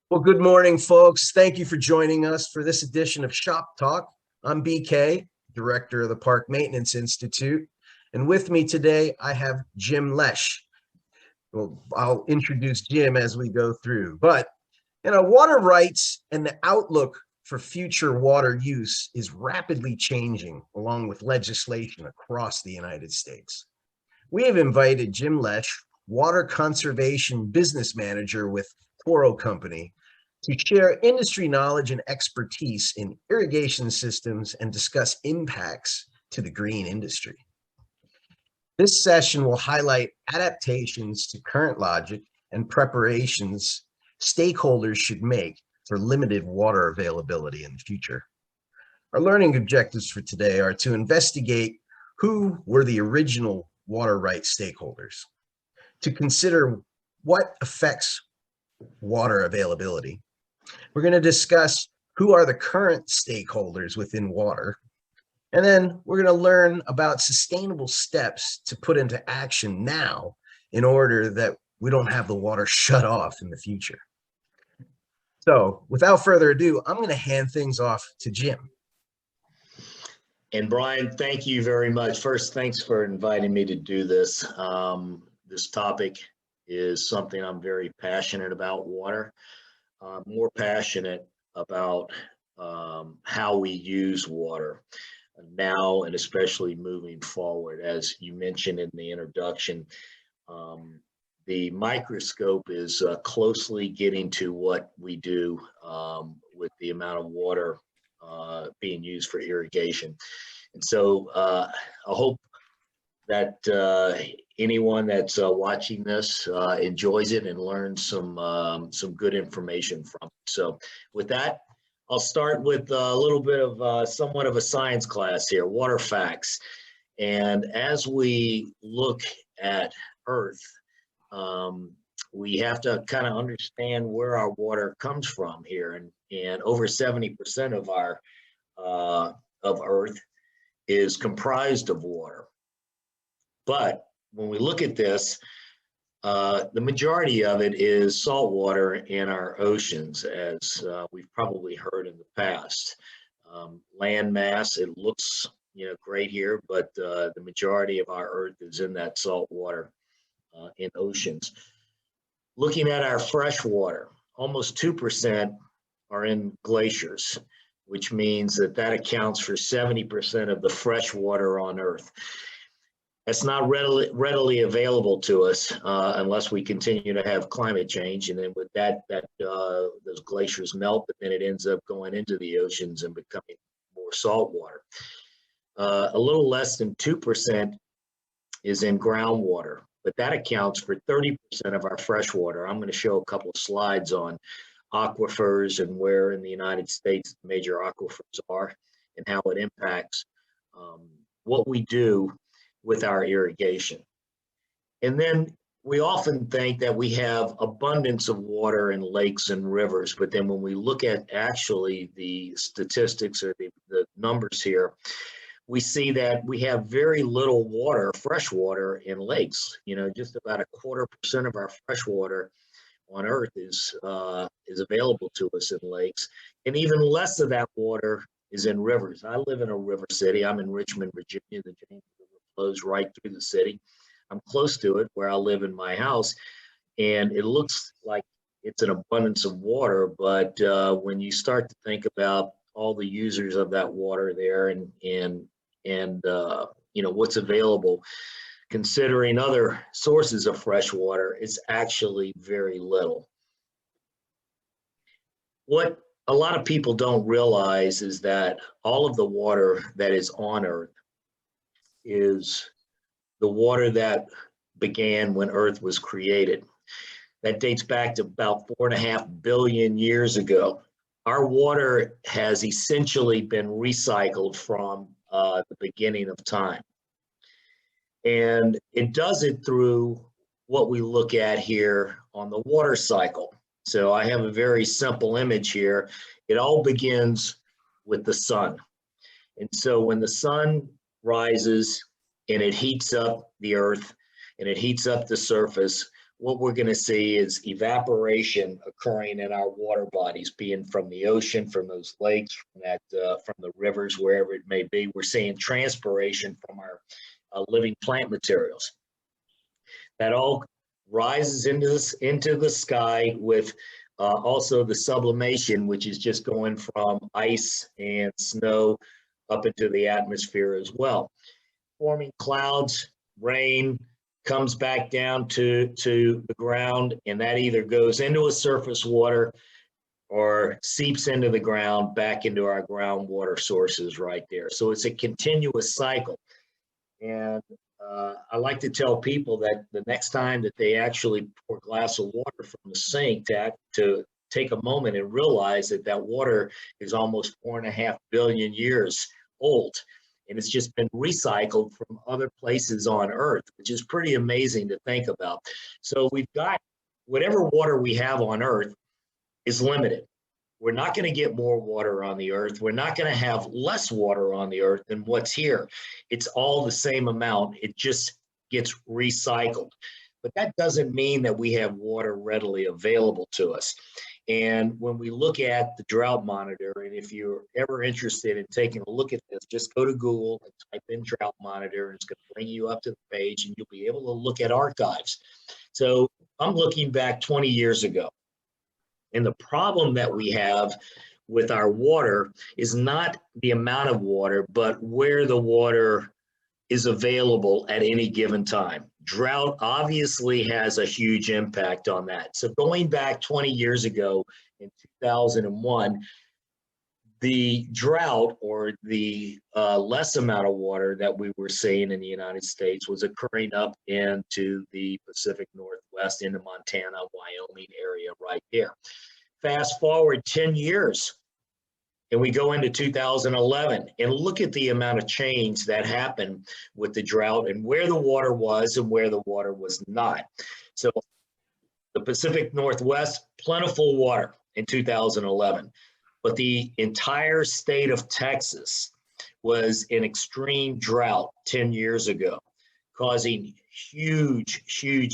Well, good morning, folks. Thank you for joining us for this edition of Shop Talk. I'm BK, Director of the Park Maintenance Institute. And with me today, I have Jim Laiche. Well, I'll introduce Jim as we go through. But, water rights and the outlook for future water use is rapidly changing along with legislation across the United States. We have invited Jim Laiche, Water Conservation Business Manager with Toro Company, to share industry knowledge and expertise in irrigation systems and discuss impacts to the green industry. This session will highlight adaptations to current logic and preparations stakeholders should make for limited water availability in the future. Our learning objectives for today are to investigate who were the original water rights stakeholders, to consider what affects water availability. We're going to discuss who are the current stakeholders within water. And then we're going to learn about sustainable steps to put into action now in order that we don't have the water shut off in the future. So without further ado, I'm going to hand things off to Jim. And Brian, thank you very much. First, thanks for inviting me to do this. This topic is something I'm very passionate about, water. More passionate about how we use water now and especially moving forward. As you mentioned in the introduction, the microscope is closely getting to what we do with the amount of water being used for irrigation. And so I hope that anyone that's watching this enjoys it and learns some good information from it. So with that, I'll start with a little bit of somewhat of a science class here, water facts. And as we look at Earth, we have to kind of understand where our water comes from here. And over 70% of our of Earth is comprised of water. But when we look at this, the majority of it is salt water in our oceans, as we've probably heard in the past. Land mass, it looks great here, but the majority of our Earth is in that salt water in oceans. Looking at our fresh water, almost 2% are in glaciers, which means that accounts for 70% of the fresh water on Earth. That's not readily available to us unless we continue to have climate change, and then with that those glaciers melt, but then it ends up going into the oceans and becoming more salt water. A little less than 2% is in groundwater, but that accounts for 30% of our fresh water. I'm going to show a couple of slides on aquifers and where in the United States the major aquifers are and how it impacts what we do with our irrigation. And then we often think that we have abundance of water in lakes and rivers, but then when we look at actually the statistics or the numbers here, we see that we have very little water, fresh water in lakes. Just about 0.25% of our fresh water on Earth is available to us in lakes, and even less of that water is in rivers. I live in a river city. I'm in Richmond, Virginia. The James River flows right through the city. I'm close to it where I live in my house, and it looks like it's an abundance of water, but when you start to think about all the users of that water there and what's available, considering other sources of fresh water, it's actually very little. What a lot of people don't realize is that all of the water that is on Earth is the water that began when Earth was created. That dates back to about 4.5 billion years ago. Our water has essentially been recycled from the beginning of time. And it does it through what we look at here on the water cycle. So I have a very simple image here. It all begins with the sun. And so when the sun rises and it heats up the Earth and it heats up the surface, what we're going to see is evaporation occurring in our water bodies, being from the ocean, from those lakes, from the rivers, wherever it may be. We're seeing transpiration from our living plant materials. That all rises into the sky with also the sublimation, which is just going from ice and snow up into the atmosphere as well, forming clouds, rain, comes back down to the ground, and that either goes into a surface water or seeps into the ground back into our groundwater sources right there. So it's a continuous cycle. And I like to tell people that the next time that they actually pour a glass of water from the sink, to take a moment and realize that that water is almost 4.5 billion years old. And it's just been recycled from other places on Earth, which is pretty amazing to think about. So we've got whatever water we have on Earth is limited. We're not going to get more water on the Earth. We're not going to have less water on the Earth than what's here. It's all the same amount. It just gets recycled. But that doesn't mean that we have water readily available to us. And when we look at the drought monitor, and if you're ever interested in taking a look at this, just go to Google and type in drought monitor, and it's going to bring you up to the page, and you'll be able to look at archives. So I'm looking back 20 years ago. And the problem that we have with our water is not the amount of water, but where the water is available at any given time. Drought obviously has a huge impact on that. So going back 20 years ago in 2001, the drought, or the less amount of water that we were seeing in the United States, was occurring up into the Pacific Northwest, into Montana, Wyoming area right there. Fast forward 10 years, and we go into 2011, and look at the amount of change that happened with the drought, and where the water was and where the water was not. So the Pacific Northwest, plentiful water in 2011, but the entire state of Texas was in extreme drought 10 years ago, causing huge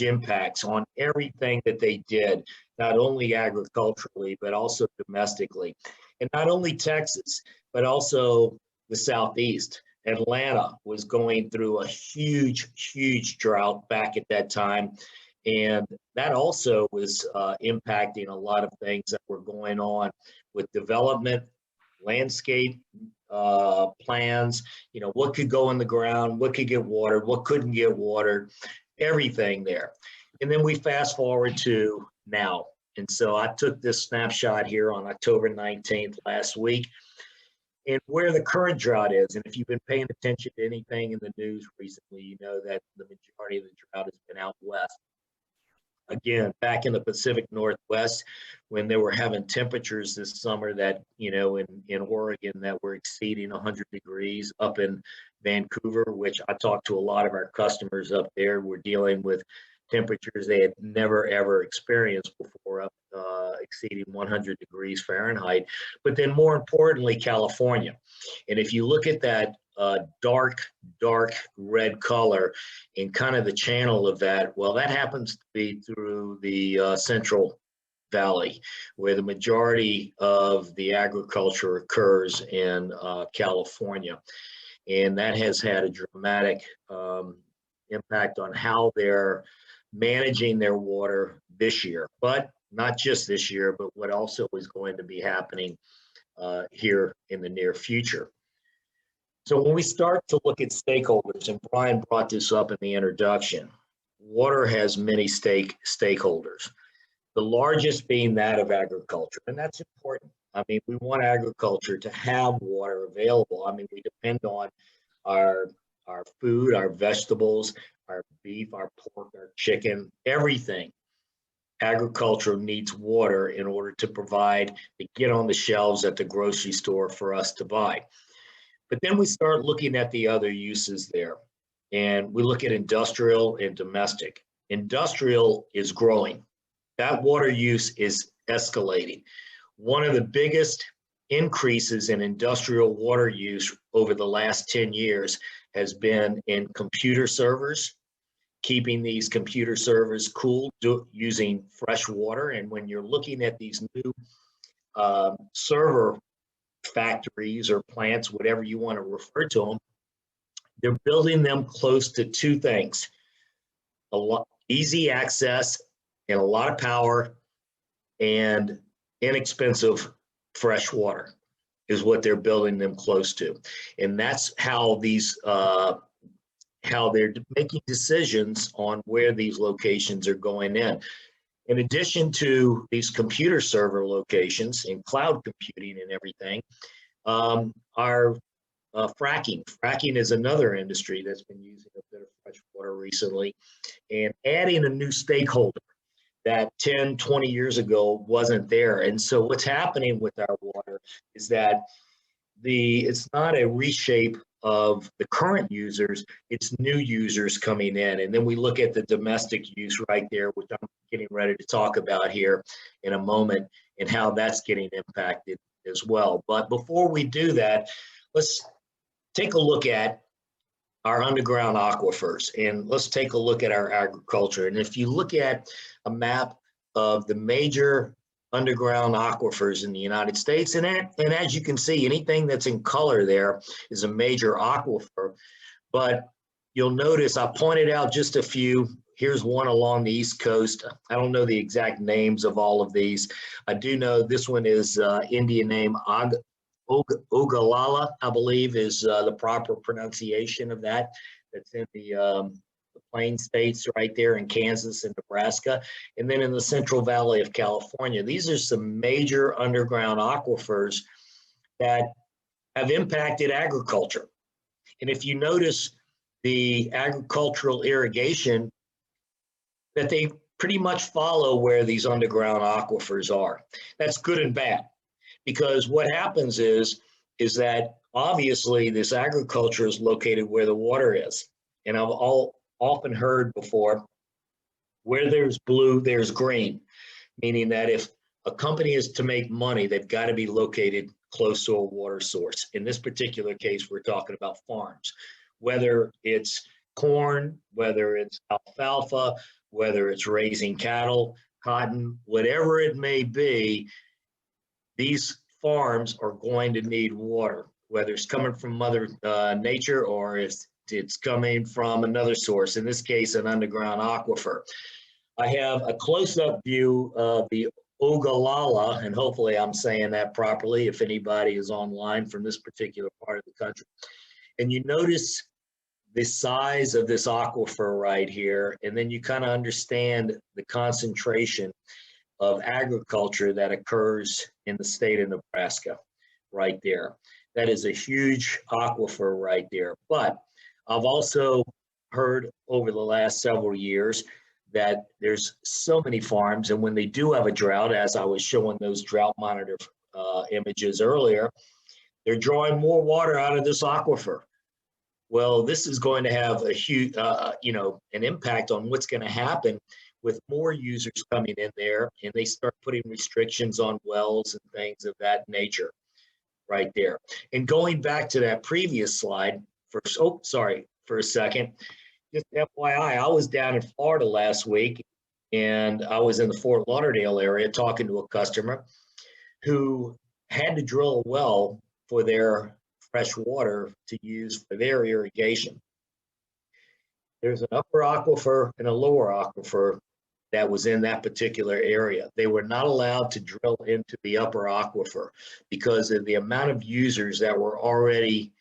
impacts on everything that they did, not only agriculturally, but also domestically. And not only Texas, but also the Southeast. Atlanta was going through a huge drought back at that time. And that also was impacting a lot of things that were going on with development, landscape plans, you know, what could go in the ground, what could get watered, what couldn't get watered, everything there. And then we fast forward to now. And so I took this snapshot here on October 19th last week, and where the current drought is. And if you've been paying attention to anything in the news recently, you know that the majority of the drought has been out west. Again, back in the Pacific Northwest, when they were having temperatures this summer that, you know, in Oregon, that were exceeding 100 degrees, up in Vancouver, which I talked to a lot of our customers up there, were dealing with temperatures they had never ever experienced before, up exceeding 100 degrees Fahrenheit. But then more importantly, California. And if you look at that dark red color in kind of the channel of that, well, that happens to be through the Central Valley, where the majority of the agriculture occurs in California. And that has had a dramatic impact on how they're managing their water this year, but not just this year, but what also is going to be happening here in the near future. So when we start to look at stakeholders, and Brian brought this up in the introduction, water has many stakeholders, the largest being that of agriculture, and that's important. I mean, we want agriculture to have water available. I mean, we depend on our food, our vegetables, our beef, our pork, our chicken, everything. Agriculture needs water in order to provide, to get on the shelves at the grocery store for us to buy. But then we start looking at the other uses there, and we look at industrial and domestic. Industrial is growing. That water use is escalating. One of the biggest increases in industrial water use over the last 10 years has been in computer servers keeping these computer servers cool using fresh water. And when you're looking at these new server factories or plants, whatever you want to refer to them, they're building them close to two things: a lot easy access and a lot of power and inexpensive fresh water is what they're building them close to. And that's how these how they're making decisions on where these locations are going in. In addition to these computer server locations and cloud computing and everything, our fracking. Fracking is another industry that's been using a bit of fresh water recently, and adding a new stakeholder that 10, 20 years ago wasn't there. And so what's happening with our water is that it's not a reshape of the current users, it's new users coming in. And then we look at the domestic use right there, which I'm getting ready to talk about here in a moment, and how that's getting impacted as well. But before we do that, let's take a look at our underground aquifers, and let's take a look at our agriculture. And if you look at a map of the major underground aquifers in the United States, and as you can see, anything that's in color there is a major aquifer. But you'll notice I pointed out just a few. Here's one along the East Coast. I don't know the exact names of all of these. I do know this one is Indian name Ogallala, I believe, is the proper pronunciation of that. That's in the Plain States right there in Kansas and Nebraska, and then in the Central Valley of California. These are some major underground aquifers that have impacted agriculture. And if you notice the agricultural irrigation, that they pretty much follow where these underground aquifers are. That's good and bad, because what happens is that obviously this agriculture is located where the water is. And I've often heard before, where there's blue, there's green, meaning that if a company is to make money, they've got to be located close to a water source. In this particular case, we're talking about farms, whether it's corn, whether it's alfalfa, whether it's raising cattle, cotton, whatever it may be, these farms are going to need water, whether it's coming from Mother Nature or if it's coming from another source, in this case, an underground aquifer. I have a close-up view of the Ogallala, and hopefully I'm saying that properly if anybody is online from this particular part of the country. And you notice the size of this aquifer right here, and then you kind of understand the concentration of agriculture that occurs in the state of Nebraska right there. That is a huge aquifer right there. But I've also heard over the last several years that there's so many farms, and when they do have a drought, as I was showing those drought monitor images earlier, they're drawing more water out of this aquifer. Well, this is going to have a huge, an impact on what's going to happen with more users coming in there, and they start putting restrictions on wells and things of that nature right there. And going back to that previous slide, for a second, just FYI, I was down in Florida last week, and I was in the Fort Lauderdale area talking to a customer who had to drill a well for their fresh water to use for their irrigation. There's an upper aquifer and a lower aquifer that was in that particular area. They were not allowed to drill into the upper aquifer because of the amount of users that were already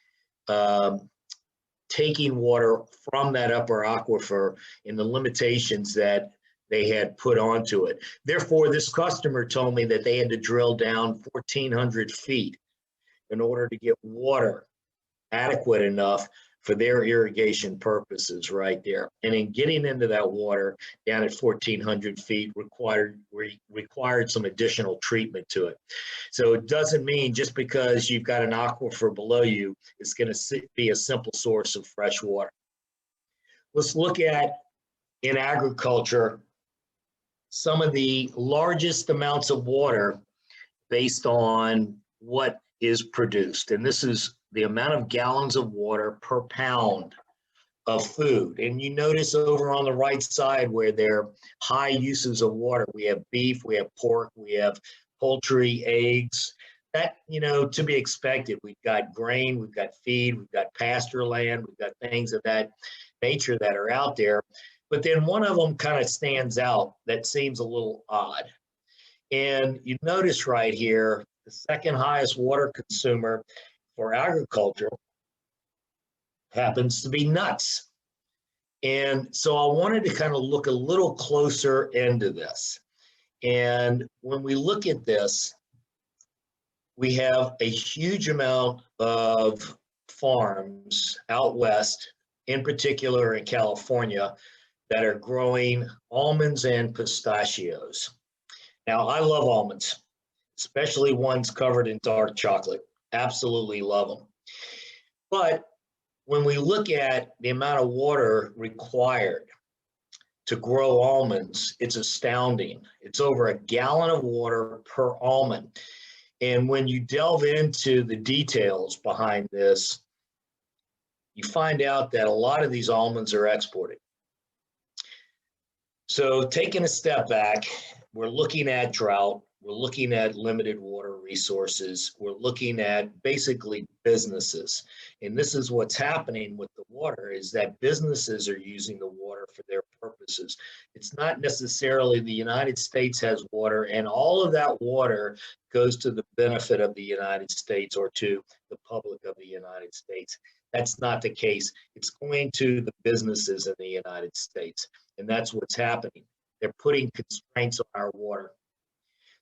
taking water from that upper aquifer and the limitations that they had put onto it. Therefore, this customer told me that they had to drill down 1,400 feet in order to get water adequate enough for their irrigation purposes right there. And in getting into that water down at 1,400 feet required some additional treatment to it. So it doesn't mean just because you've got an aquifer below you, it's going to be a simple source of fresh water. Let's look at, in agriculture, some of the largest amounts of water based on what is produced. And this is the amount of gallons of water per pound of food. And you notice over on the right side where there are high uses of water, we have beef, we have pork, we have poultry, eggs. That, to be expected. We've got grain, we've got feed, we've got pasture land, we've got things of that nature that are out there. But then one of them kind of stands out that seems a little odd. And you notice right here, the second highest water consumer for agriculture happens to be nuts. And so I wanted to kind of look a little closer into this. And when we look at this, we have a huge amount of farms out west, in particular in California, that are growing almonds and pistachios. Now, I love almonds, especially ones covered in dark chocolate. Absolutely love them. But when we look at the amount of water required to grow almonds, it's astounding. It's over a gallon of water per almond. And when you delve into the details behind this, you find out that a lot of these almonds are exported. So taking a step back, we're looking at drought, we're looking at limited water resources, we're looking at basically businesses. And this is what's happening with the water, is that businesses are using the water for their purposes. It's not necessarily the United States has water and all of that water goes to the benefit of the United States or to the public of the United States. That's not the case. It's going to the businesses in the United States. And that's what's happening. They're putting constraints on our water.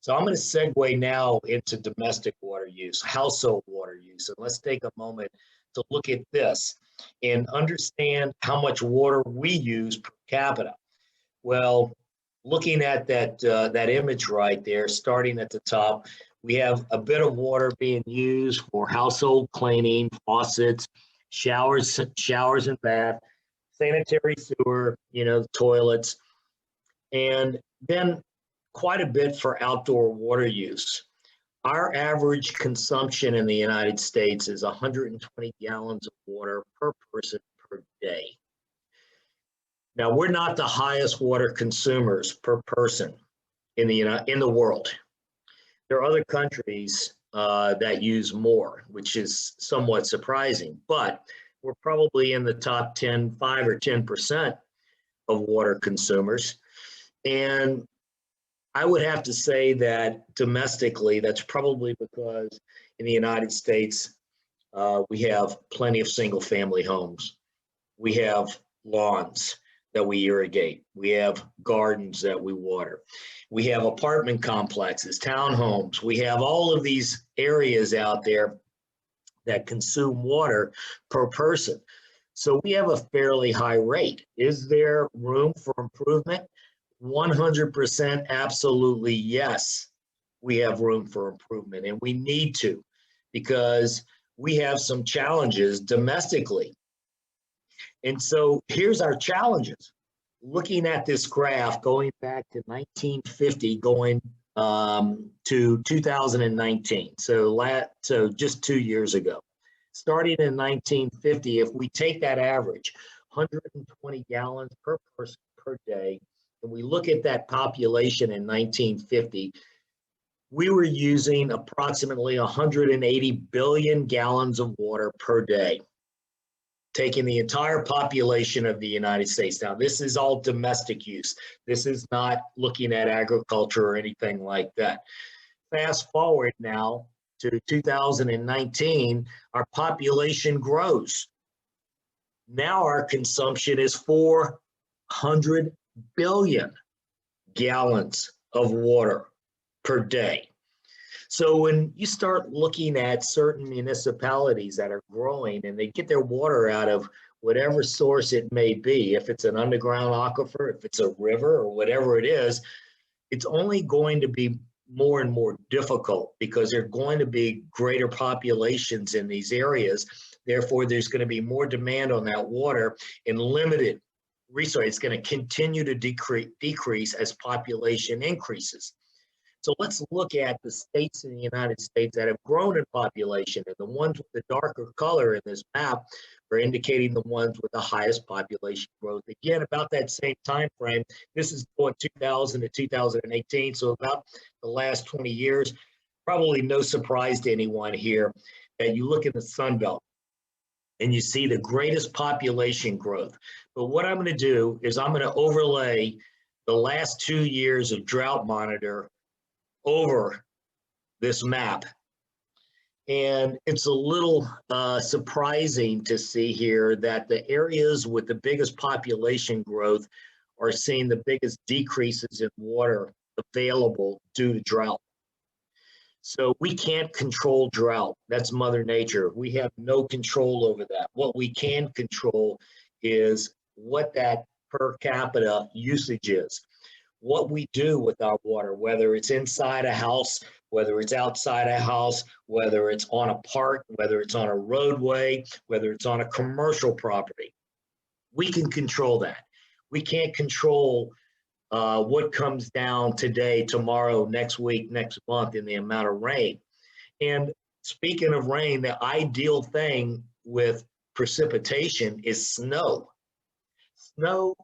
So I'm going to segue now into domestic water use, household water use. And let's take a moment to look at this and understand how much water we use per capita. Well, looking at that image right there, starting at the top, we have a bit of water being used for household cleaning, faucets, showers and bath, sanitary sewer, toilets, and then quite a bit for outdoor water use. Our average consumption in the United States is 120 gallons of water per person per day. Now, we're not the highest water consumers per person in the world. There are other countries that use more, which is somewhat surprising, but we're probably in the top 10, 5 or 10% of water consumers. And I would have to say that domestically, that's probably because in the United States, we have plenty of single family homes. We have lawns that we irrigate. We have gardens that we water. We have apartment complexes, townhomes. We have all of these areas out there that consume water per person. So we have a fairly high rate. Is there room for improvement? 100% absolutely yes. We have room for improvement and we need to, because we have some challenges domestically. And so here's our challenges. Looking at this graph going back to 1950, going to 2019, so just 2 years ago. Starting in 1950, if we take that average, 120 gallons per person per day, and we look at that population in 1950, we were using approximately 180 billion gallons of water per day, taking the entire population of the United States. Now, this is all domestic use. This is not looking at agriculture or anything like that. Fast forward now to 2019, our population grows. Now our consumption is 400 billion gallons of water per day. So when you start looking at certain municipalities that are growing and they get their water out of whatever source it may be, if it's an underground aquifer, if it's a river or whatever it is, it's only going to be more and more difficult because there are going to be greater populations in these areas. Therefore, there's going to be more demand on that water and limited resource. It's going to continue to decrease as population increases. So let's look at the states in the United States that have grown in population, and the ones with the darker color in this map are indicating the ones with the highest population growth. Again, about that same time frame, this is going 2000 to 2018, so about the last 20 years. Probably no surprise to anyone here that you look at the Sun Belt and you see the greatest population growth. But what I'm going to do is I'm going to overlay the last 2 years of drought monitor over this map. And it's a little surprising to see here that the areas with the biggest population growth are seeing the biggest decreases in water available due to drought. So we can't control drought. That's Mother Nature. We have no control over that. What we can control is what that per capita usage is. What we do with our water, whether it's inside a house, whether it's outside a house, whether it's on a park, whether it's on a roadway, whether it's on a commercial property. We can control that. We can't control what comes down today, tomorrow, next week, next month in the amount of rain. And speaking of rain, the ideal thing with precipitation is snow. Snow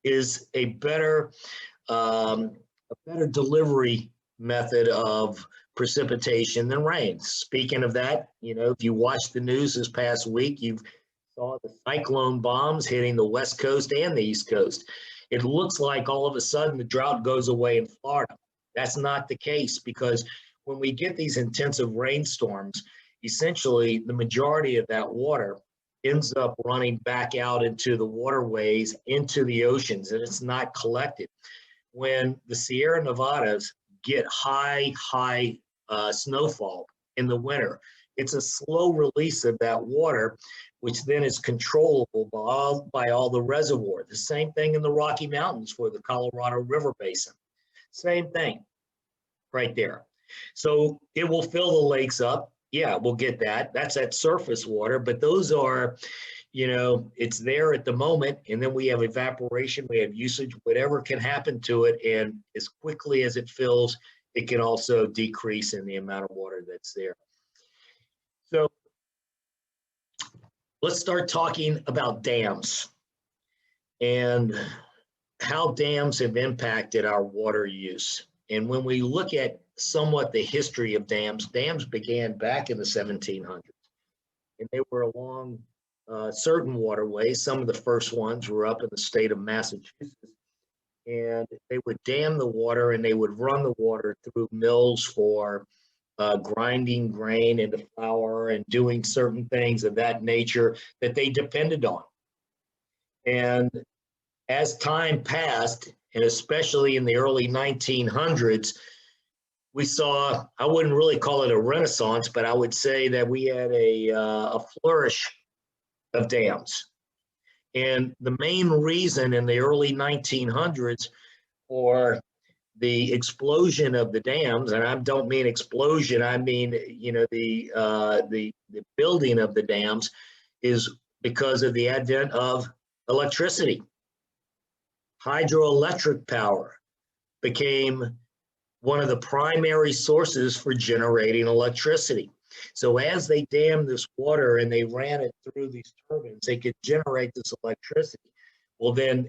is a better delivery method of precipitation than rain. Speaking of that, if you watched the news this past week, you saw the cyclone bombs hitting the West Coast and the East Coast. It looks like all of a sudden the drought goes away in Florida. That's not the case, because when we get these intensive rainstorms, essentially the majority of that water ends up running back out into the waterways, into the oceans, and it's not collected. When the Sierra Nevadas get high snowfall in the winter, it's a slow release of that water, which then is controllable by all the reservoir. The same thing in the Rocky Mountains for the Colorado River Basin. Same thing right there. So it will fill the lakes up. Yeah, we'll get that. That's that surface water, but those are, it's there at the moment, and then we have evaporation, we have usage, whatever can happen to it, and as quickly as it fills, it can also decrease in the amount of water that's there. So let's start talking about dams and how dams have impacted our water use. And when we look at somewhat the history of dams, dams began back in the 1700s, and they were along certain waterways. Some of the first ones were up in the state of Massachusetts, and they would dam the water and they would run the water through mills for grinding grain into flour and doing certain things of that nature that they depended on. And as time passed, and especially in the early 1900s, we saw, I wouldn't really call it a renaissance, but I would say that we had a flourish of dams. And the main reason in the early 1900s for the explosion of the dams, and I don't mean explosion, I mean, the building of the dams, is because of the advent of electricity. Hydroelectric power became one of the primary sources for generating electricity. So as they dammed this water and they ran it through these turbines, they could generate this electricity. Well, then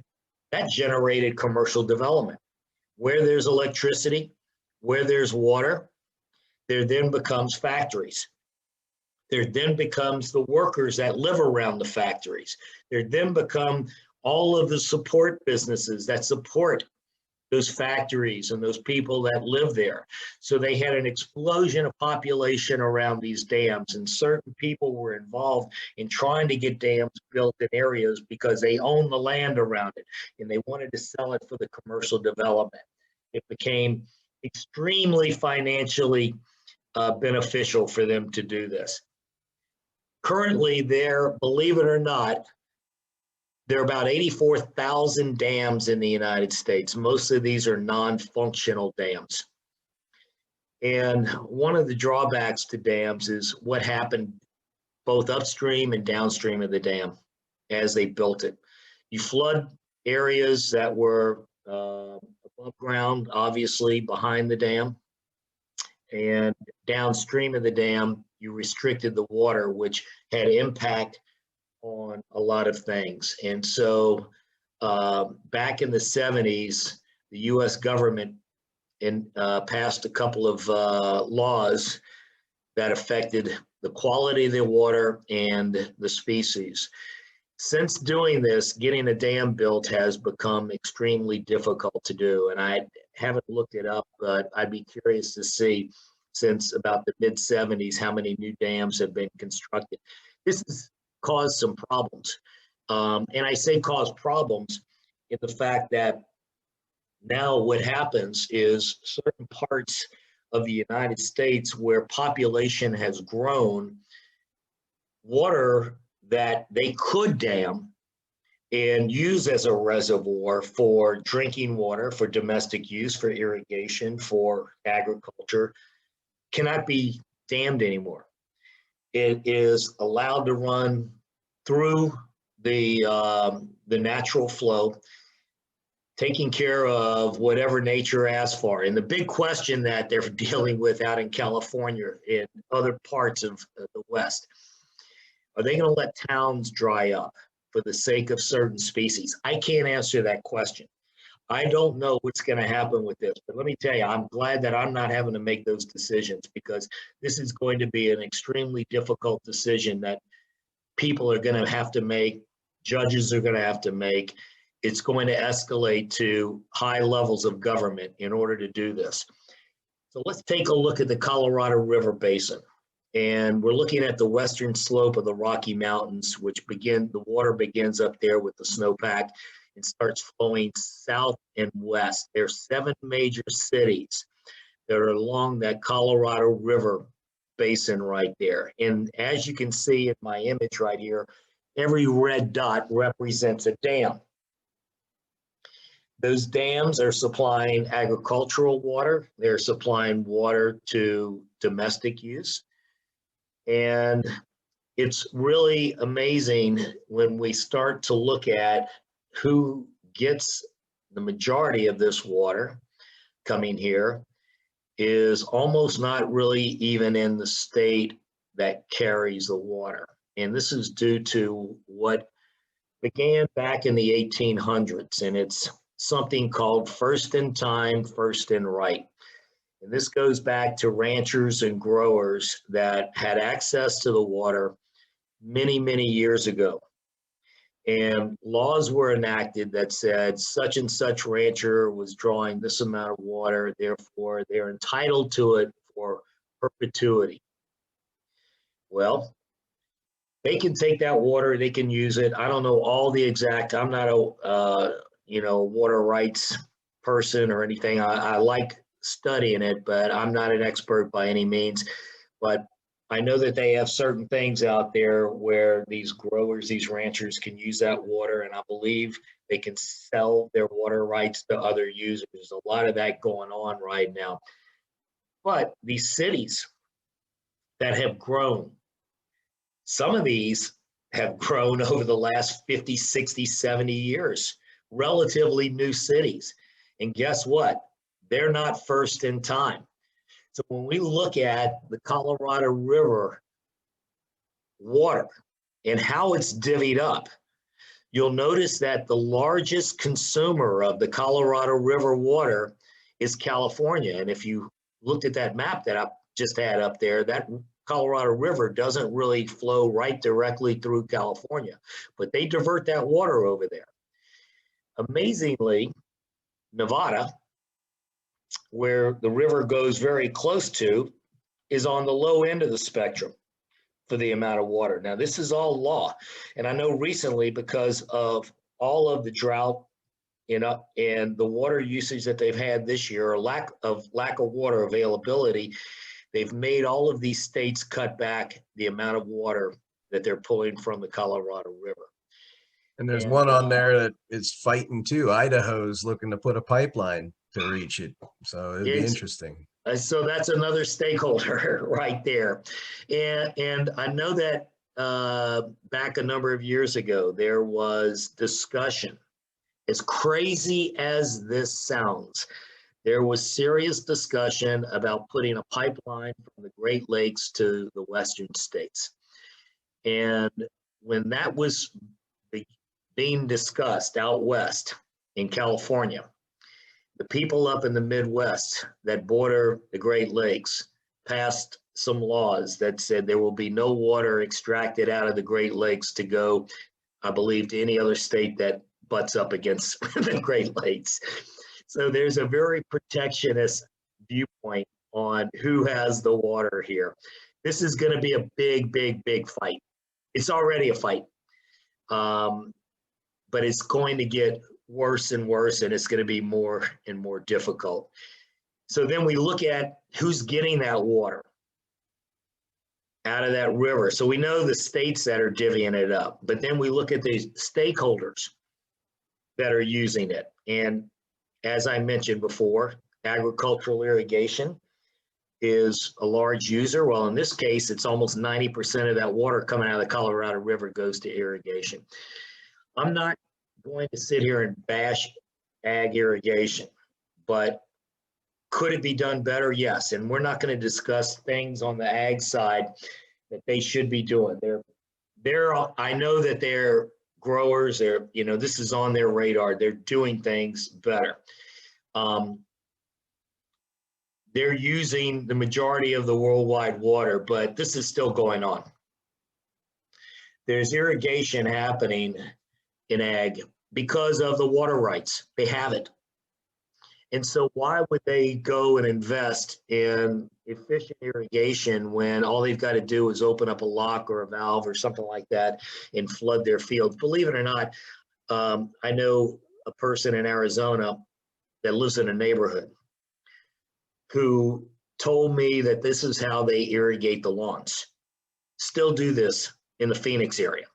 that generated commercial development. Where there's electricity, where there's water, there then becomes factories. There then becomes the workers that live around the factories. There then become all of the support businesses that support those factories and those people that live there. So they had an explosion of population around these dams, and certain people were involved in trying to get dams built in areas because they own the land around it and they wanted to sell it for the commercial development. It became extremely financially beneficial for them to do this. Currently, believe it or not, there are about 84,000 dams in the United States. Most of these are non-functional dams. And one of the drawbacks to dams is what happened both upstream and downstream of the dam as they built it. You flood areas that were above ground, obviously behind the dam, and downstream of the dam, you restricted the water, which had impact on a lot of things. And so back in the 70s, the US government passed a couple of laws that affected the quality of the water and the species. Since doing this, getting a dam built has become extremely difficult to do. And I haven't looked it up, but I'd be curious to see, since about the mid 70s, how many new dams have been constructed. This has caused some problems. And I say cause problems in the fact that now what happens is certain parts of the United States where population has grown, water that they could dam and use as a reservoir for drinking water, for domestic use, for irrigation, for agriculture, cannot be dammed anymore. It is allowed to run through the natural flow, taking care of whatever nature asks for. And the big question that they're dealing with out in California and other parts of the West, are they going to let towns dry up for the sake of certain species? I can't answer that question. I don't know what's going to happen with this, but let me tell you, I'm glad that I'm not having to make those decisions, because this is going to be an extremely difficult decision that people are going to have to make, judges are going to have to make. It's going to escalate to high levels of government in order to do this. So let's take a look at the Colorado River Basin. And we're looking at the western slope of the Rocky Mountains, the water begins up there with the snowpack and starts flowing south and west. There are 7 major cities that are along that Colorado River Basin right there. And as you can see in my image right here, every red dot represents a dam. Those dams are supplying agricultural water. They're supplying water to domestic use. And it's really amazing when we start to look at who gets the majority of this water coming here is almost not really even in the state that carries the water. And this is due to what began back in the 1800s, and it's something called first in time, first in right. And this goes back to ranchers and growers that had access to the water many, many years ago. And laws were enacted that said such and such rancher was drawing this amount of water, therefore they're entitled to it for perpetuity. Well, they can take that water, they can use it. I don't know all the exact, I'm not a water rights person or anything. I like studying it, but I'm not an expert by any means. But I know that they have certain things out there where these growers, these ranchers can use that water, and I believe they can sell their water rights to other users. There's a lot of that going on right now. But these cities that have grown, some of these have grown over the last 50, 60, 70 years, relatively new cities. And guess what? They're not first in time. So when we look at the Colorado River water and how it's divvied up, you'll notice that the largest consumer of the Colorado River water is California. And if you looked at that map that I just had up there, that Colorado River doesn't really flow right directly through California, but they divert that water over there. Amazingly, Nevada, where the river goes very close to, is on the low end of the spectrum for the amount of water. Now, this is all law. And I know recently, because of all of the drought and the water usage that they've had this year, or lack of water availability, they've made all of these states cut back the amount of water that they're pulling from the Colorado River. And there's one on there that is fighting too. Idaho's looking to put a pipeline to reach it. So it'd be interesting. So that's another stakeholder right there. And I know that back a number of years ago, there was discussion. As crazy as this sounds, there was serious discussion about putting a pipeline from the Great Lakes to the western states. And when that was being discussed out west in California, the people up in the Midwest that border the Great Lakes passed some laws that said there will be no water extracted out of the Great Lakes to go, I believe, to any other state that butts up against the Great Lakes. So there's a very protectionist viewpoint on who has the water here. This is going to be a big, big, big fight. It's already a fight, but it's going to get worse and worse, and it's going to be more and more difficult. So then we look at who's getting that water out of that river. So we know the states that are divvying it up, but then we look at the stakeholders that are using it. And as I mentioned before, agricultural irrigation is a large user. Well, in this case, it's almost 90% of that water coming out of the Colorado River goes to irrigation. I'm not going to sit here and bash ag irrigation, but could it be done better? Yes. And we're not going to discuss things on the ag side that they should be doing. I know that they're growers, this is on their radar. They're doing things better. They're using the majority of the worldwide water, but this is still going on. There's irrigation happening in ag because of the water rights. They have it. And so why would they go and invest in efficient irrigation when all they've got to do is open up a lock or a valve or something like that and flood their fields? Believe it or not, I know a person in Arizona that lives in a neighborhood who told me that this is how they irrigate the lawns. Still do this in the Phoenix area.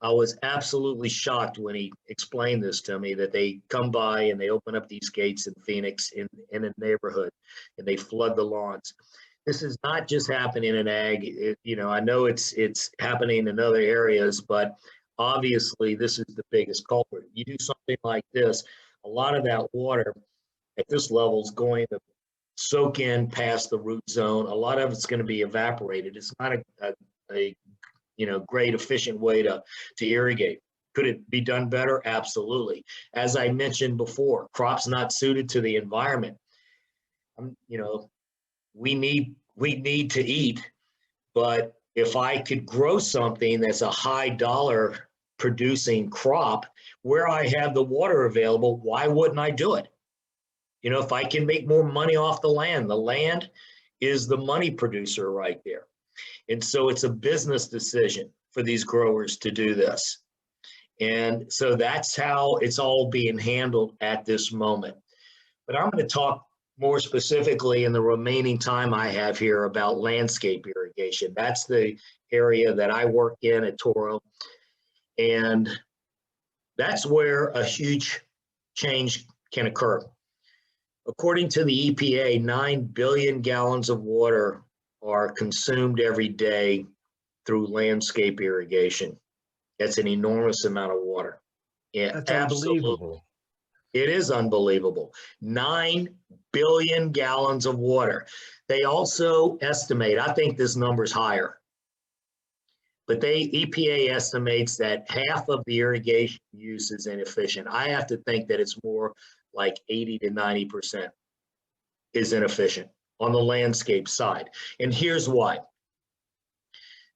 I was absolutely shocked when he explained this to me, that they come by and they open up these gates in Phoenix in a neighborhood and they flood the lawns. This is not just happening in ag. I know it's happening in other areas, but obviously this is the biggest culprit. You do something like this, a lot of that water at this level is going to soak in past the root zone. A lot of it's going to be evaporated. It's not a great efficient way to irrigate. Could it be done better? Absolutely. As I mentioned before, crops not suited to the environment. We need to eat, but if I could grow something that's a high dollar producing crop where I have the water available, why wouldn't I do it? If I can make more money off the land is the money producer right there. And so it's a business decision for these growers to do this. And so that's how it's all being handled at this moment. But I'm going to talk more specifically in the remaining time I have here about landscape irrigation. That's the area that I work in at Toro. And that's where a huge change can occur. According to the EPA, 9 billion gallons of water are consumed every day through landscape irrigation. That's an enormous amount of water. Yeah, That's absolutely. unbelievable. It is unbelievable. 9 billion gallons of water. They also estimate, I think this number is higher, but EPA estimates that half of the irrigation use is inefficient. I have to think that it's more like 80 to 90% is inefficient on the landscape side. And here's why.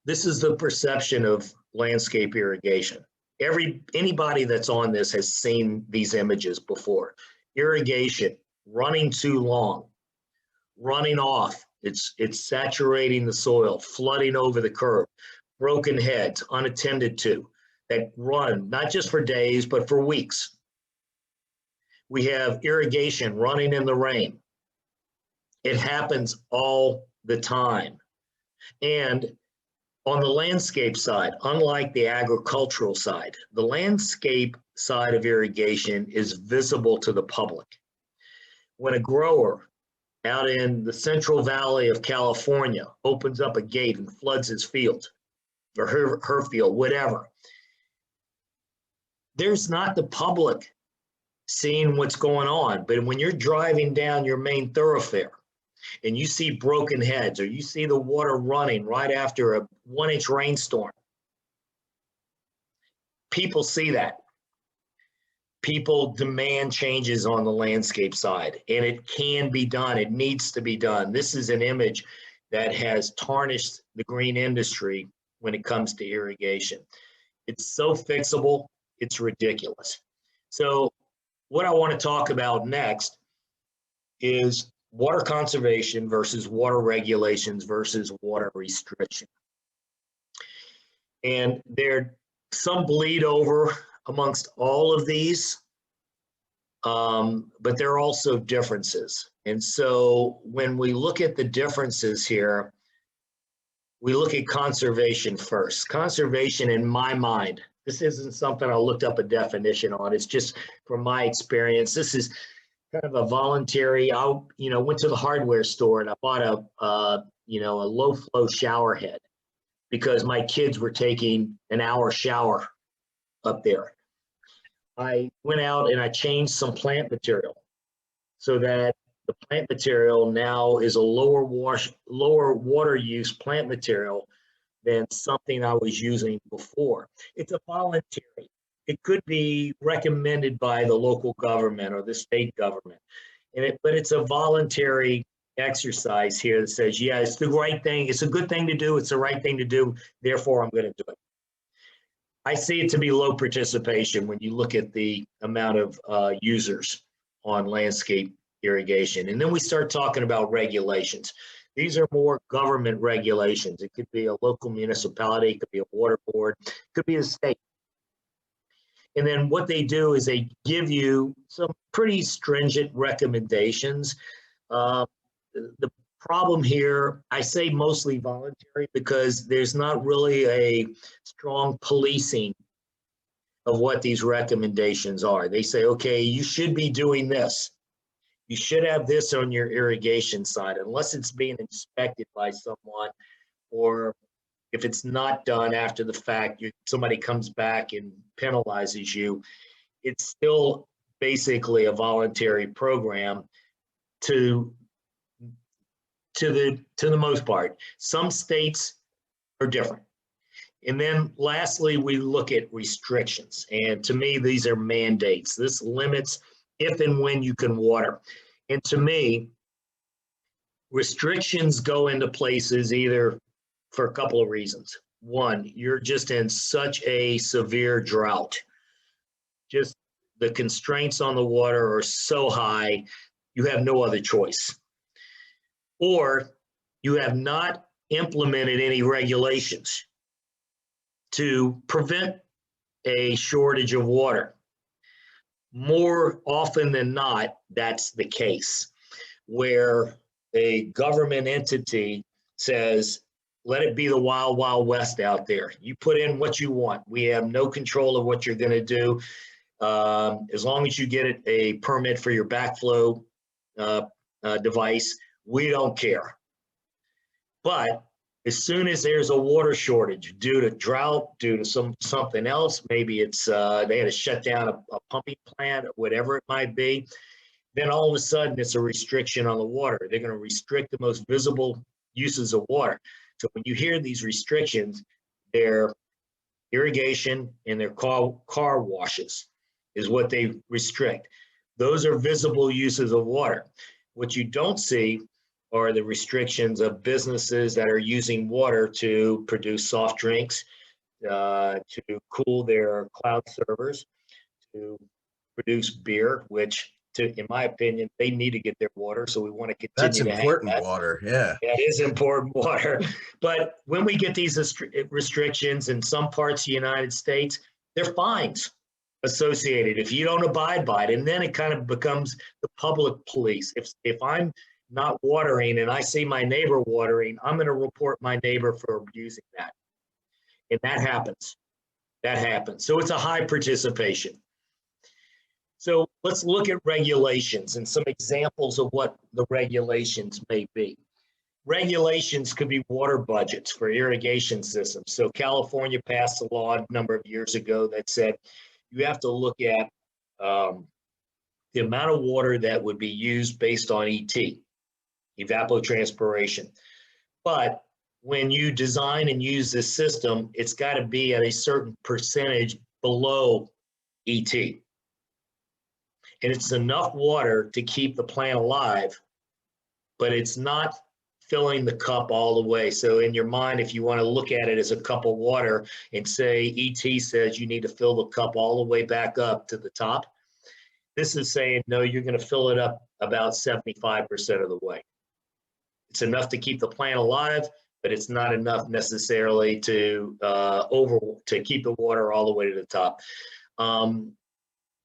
This is the perception of landscape irrigation. Anybody that's on this has seen these images before. Irrigation, running too long, running off, it's saturating the soil, flooding over the curb, broken heads, unattended to, that run not just for days, but for weeks. We have irrigation running in the rain. It happens all the time. And on the landscape side, unlike the agricultural side, the landscape side of irrigation is visible to the public. When a grower out in the Central Valley of California opens up a gate and floods his field, or her field, whatever, there's not the public seeing what's going on. But when you're driving down your main thoroughfare and you see broken heads, or you see the water running right after a 1-inch rainstorm, people see that. People demand changes on the landscape side, and it can be done. It needs to be done. This is an image that has tarnished the green industry when it comes to irrigation. It's so fixable, it's ridiculous. So what I want to talk about next is water conservation versus water regulations versus water restriction. And there some bleed over amongst all of these, but there are also differences. And so when we look at the differences here, we look at conservation first. Conservation, in my mind, this isn't something I looked up a definition on. It's just from my experience. This is kind of a voluntary. I, went to the hardware store and I bought a low flow shower head because my kids were taking an hour shower up there. I went out and I changed some plant material so that the plant material now is a lower water use plant material than something I was using before. It's a voluntary. It could be recommended by the local government or the state government, but it's a voluntary exercise here that says, yeah, it's the right thing. It's a good thing to do. It's the right thing to do. Therefore, I'm going to do it. I see it to be low participation when you look at the amount of users on landscape irrigation. And then we start talking about regulations. These are more government regulations. It could be a local municipality, it could be a water board, it could be a state. And then what they do is they give you some pretty stringent recommendations. The problem here, I say mostly voluntary because there's not really a strong policing of what these recommendations are. They say, okay, you should be doing this. You should have this on your irrigation side, unless it's being inspected by someone, or if it's not done after the fact, somebody comes back and penalizes you. It's still basically a voluntary program to the most part. Some states are different. And then lastly, we look at restrictions. And to me, these are mandates. This limits if and when you can water. And to me, restrictions go into places either for a couple of reasons. One, you're just in such a severe drought. Just the constraints on the water are so high, you have no other choice. Or you have not implemented any regulations to prevent a shortage of water. More often than not, that's the case, where a government entity says, let it be the wild, wild west out there. You put in what you want. We have no control of what you're going to do. As long as you get a permit for your backflow device, we don't care. But as soon as there's a water shortage due to drought, due to something else, maybe it's they had to shut down a pumping plant, or whatever it might be, then all of a sudden it's a restriction on the water. They're going to restrict the most visible uses of water. So when you hear these restrictions, they're irrigation and their car washes is what they restrict. Those are visible uses of water. What you don't see are the restrictions of businesses that are using water to produce soft drinks, to cool their cloud servers, to produce beer, which, in my opinion, they need to get their water. So we want to continue to have that. That's important water, yeah. That is important water. But when we get these restrictions in some parts of the United States, there are fines associated if you don't abide by it. And then it kind of becomes the public police. If I'm not watering and I see my neighbor watering, I'm going to report my neighbor for abusing that. And that happens. That happens. So it's a high participation. So let's look at regulations and some examples of what the regulations may be. Regulations could be water budgets for irrigation systems. So California passed a law a number of years ago that said you have to look at the amount of water that would be used based on ET, evapotranspiration. But when you design and use this system, it's got to be at a certain percentage below ET. And it's enough water to keep the plant alive, but it's not filling the cup all the way. So in your mind, if you want to look at it as a cup of water and say ET says you need to fill the cup all the way back up to the top, this is saying, no, you're going to fill it up about 75% of the way. It's enough to keep the plant alive, but it's not enough necessarily to keep the water all the way to the top.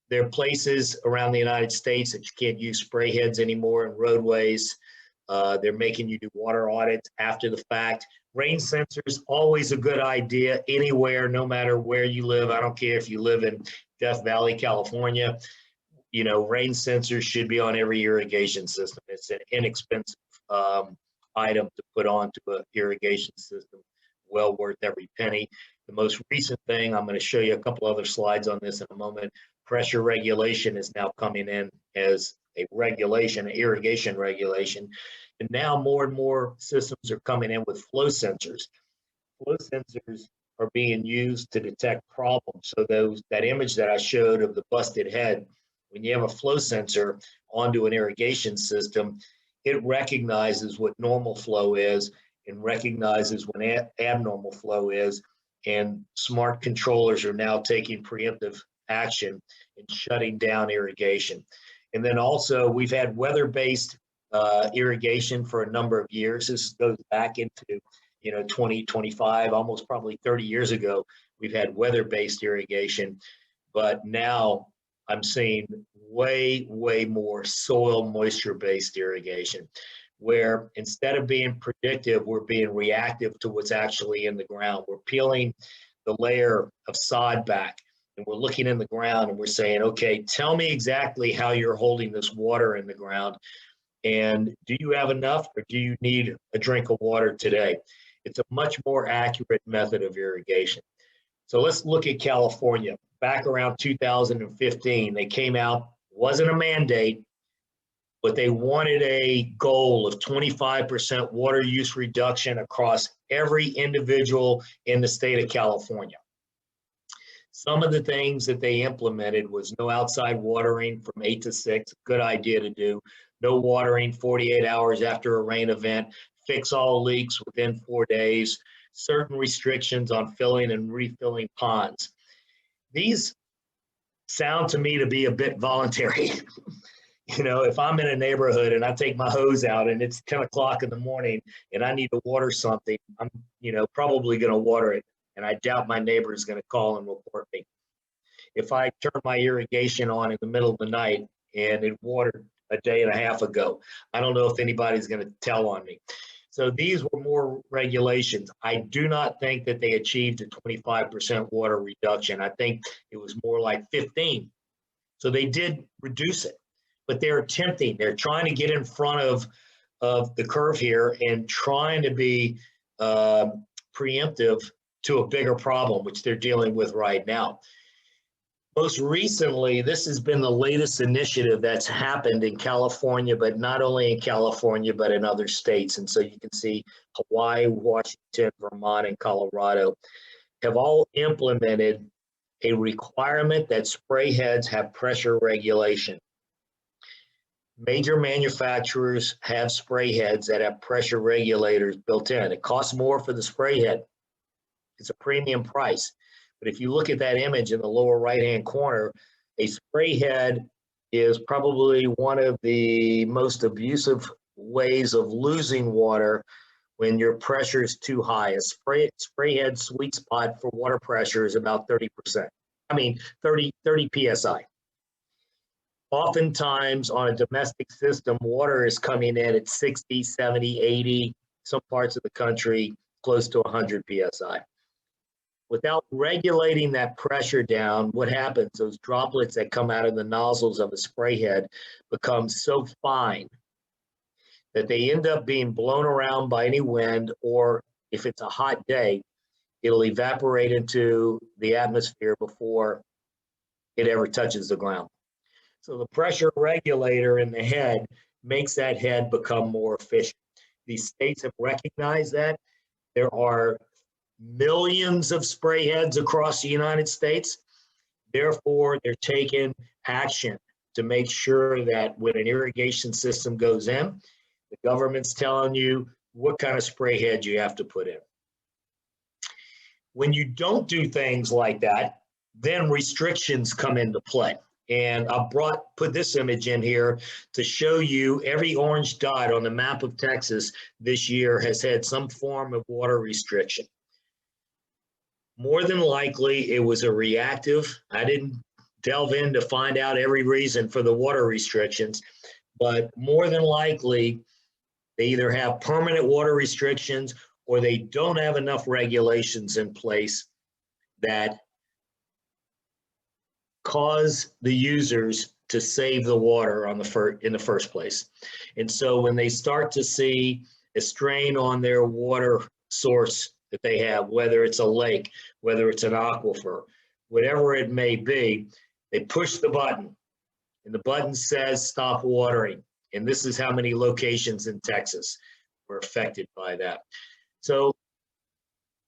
There are places around the United States that you can't use spray heads anymore in roadways. They're making you do water audits after the fact. Rain sensors, always a good idea anywhere, no matter where you live. I don't care if you live in Death Valley, California. You know, rain sensors should be on every irrigation system. It's an inexpensive item to put onto an irrigation system, well worth every penny. The most recent thing, I'm going to show you a couple other slides on this in a moment. Pressure regulation is now coming in as a regulation, an irrigation regulation. And now more and more systems are coming in with flow sensors. Flow sensors are being used to detect problems. So that image that I showed of the busted head, when you have a flow sensor onto an irrigation system, it recognizes what normal flow is and recognizes when abnormal flow is. And smart controllers are now taking preemptive action and shutting down irrigation. And then also we've had weather-based irrigation for a number of years. This goes back into 20, 25, almost probably 30 years ago, we've had weather-based irrigation. But now I'm seeing way, way more soil moisture-based irrigation, where instead of being predictive, we're being reactive to what's actually in the ground. We're peeling the layer of sod back, and we're looking in the ground and we're saying, okay, tell me exactly how you're holding this water in the ground. And do you have enough, or do you need a drink of water today? It's a much more accurate method of irrigation. So let's look at California. Back around 2015, they came out, wasn't a mandate, but they wanted a goal of 25% water use reduction across every individual in the state of California. Some of the things that they implemented was no outside watering from 8 to 6, good idea to do. No watering 48 hours after a rain event, fix all leaks within 4 days, certain restrictions on filling and refilling ponds. These sound to me to be a bit voluntary. If I'm in a neighborhood and I take my hose out and it's 10 o'clock in the morning and I need to water something, I'm, probably going to water it. And I doubt my neighbor is going to call and report me. If I turn my irrigation on in the middle of the night and it watered a day and a half ago, I don't know if anybody's going to tell on me. So these were more regulations. I do not think that they achieved a 25% water reduction. I think it was more like 15. So they did reduce it, but they're attempting. They're trying to get in front of the curve here and trying to be preemptive to a bigger problem, which they're dealing with right now. Most recently, this has been the latest initiative that's happened in California, but not only in California, but in other states. And so you can see Hawaii, Washington, Vermont, and Colorado have all implemented a requirement that spray heads have pressure regulation. Major manufacturers have spray heads that have pressure regulators built in. It costs more for the spray head. It's a premium price. But if you look at that image in the lower right-hand corner, a spray head is probably one of the most abusive ways of losing water when your pressure is too high. A spray head sweet spot for water pressure is about 30%. 30 PSI. Oftentimes on a domestic system, water is coming in at 60, 70, 80, some parts of the country close to 100 PSI. Without regulating that pressure down, what happens? Those droplets that come out of the nozzles of a spray head become so fine that they end up being blown around by any wind, or if it's a hot day, it'll evaporate into the atmosphere before it ever touches the ground. So the pressure regulator in the head makes that head become more efficient. These states have recognized that. There are millions of spray heads across the United States. Therefore, they're taking action to make sure that when an irrigation system goes in, the government's telling you what kind of spray head you have to put in. When you don't do things like that, then restrictions come into play. And I put this image in here to show you every orange dot on the map of Texas this year has had some form of water restriction. More than likely, it was a reactive. I didn't delve in to find out every reason for the water restrictions, but more than likely, they either have permanent water restrictions or they don't have enough regulations in place that cause the users to save the water in the first place. And so when they start to see a strain on their water source that they have, whether it's a lake, whether it's an aquifer, whatever it may be, they push the button and the button says stop watering. And this is how many locations in Texas were affected by that. So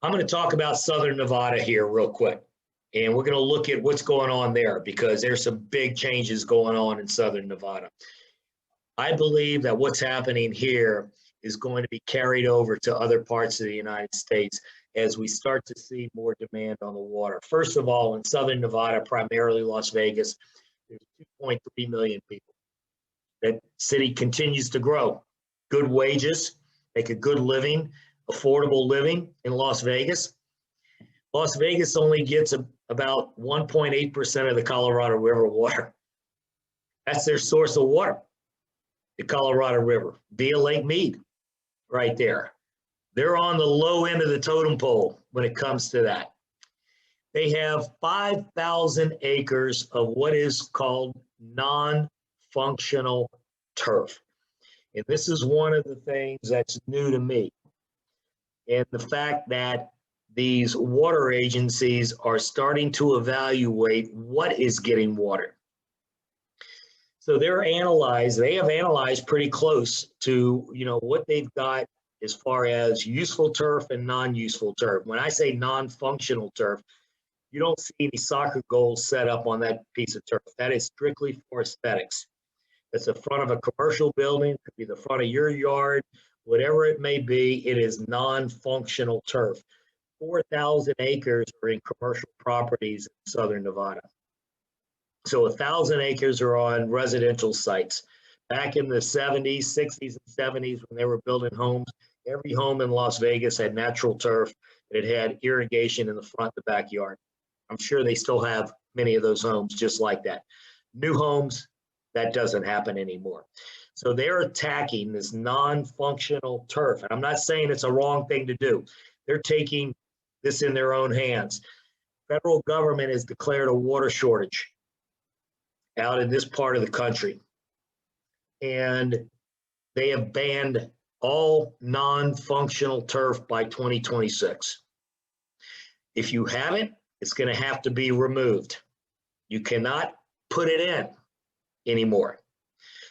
I'm going to talk about Southern Nevada here real quick. And we're going to look at what's going on there because there's some big changes going on in Southern Nevada. I believe that what's happening here is going to be carried over to other parts of the United States as we start to see more demand on the water. First of all, in Southern Nevada, primarily Las Vegas, there's 2.3 million people. That city continues to grow. Good wages, make a good living, affordable living in Las Vegas. Las Vegas only gets about 1.8% of the Colorado River water. That's their source of water, the Colorado River, via Lake Mead, right there. They're on the low end of the totem pole when it comes to that. They have 5,000 acres of what is called non-functional turf. And this is one of the things that's new to me. And the fact that these water agencies are starting to evaluate what is getting watered. So they have analyzed pretty close to, what they've got as far as useful turf and non-useful turf. When I say non-functional turf, you don't see any soccer goals set up on that piece of turf. That is strictly for aesthetics. That's the front of a commercial building, could be the front of your yard, whatever it may be, it is non-functional turf. 4,000 acres are in commercial properties in Southern Nevada. So 1,000 acres are on residential sites. Back in the 70s, 60s, and 70s, when they were building homes, every home in Las Vegas had natural turf. It had irrigation in the front, the backyard. I'm sure they still have many of those homes just like that. New homes, that doesn't happen anymore. So they're attacking this non-functional turf. And I'm not saying it's a wrong thing to do. They're taking this in their own hands. Federal government has declared a water shortage out in this part of the country. And they have banned all non-functional turf by 2026. If you haven't, it's going to have to be removed. You cannot put it in anymore.